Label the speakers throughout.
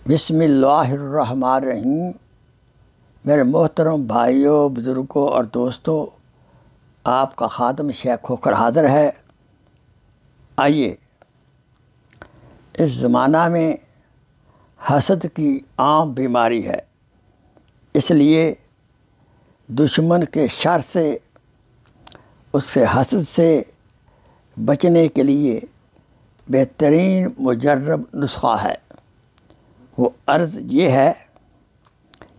Speaker 1: بسم اللہ الرحمن الرحیم۔ میرے محترم بھائیوں، بزرگوں اور دوستوں، آپ کا خادم شیخ کھوکھر حاضر ہے۔ آئیے، اس زمانہ میں حسد کی عام بیماری ہے، اس لیے دشمن کے شر سے، اس سے حسد سے بچنے کے لیے بہترین مجرب نسخہ ہے۔ وہ عرض یہ ہے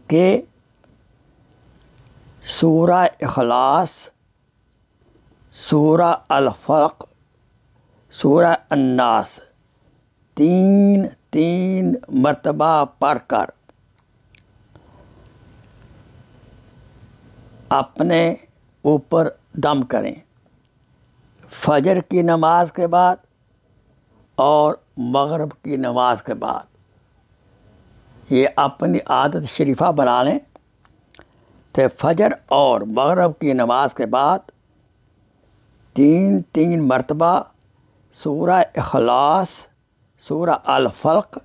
Speaker 1: کہ سورہ اخلاص، سورہ الفلق، سورہ الناس تین مرتبہ پڑھ کر اپنے اوپر دم کریں، فجر کی نماز کے بعد اور مغرب کی نماز کے بعد۔ یہ اپنی عادت شریفہ بنا لیں تو فجر اور مغرب کی نماز کے بعد تین مرتبہ سورہ اخلاص، سورہ الفلق،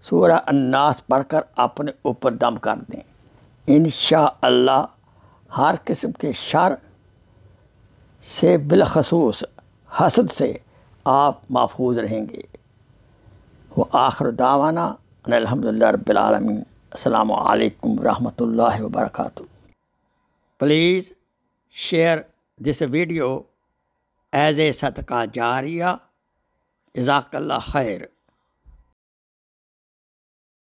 Speaker 1: سورہ الناس پڑھ کر اپنے اوپر دم کر دیں۔ انشاءاللہ ہر قسم کے شر سے، بالخصوص حسد سے، آپ محفوظ رہیں گے۔ وآخر دعوانا ان الحمدللہ رب العالمین۔ السلام علیکم ورحمۃ اللہ وبرکاتہ۔ Please share this video as a صدقہ جاریہ۔ جزاک اللہ خیر۔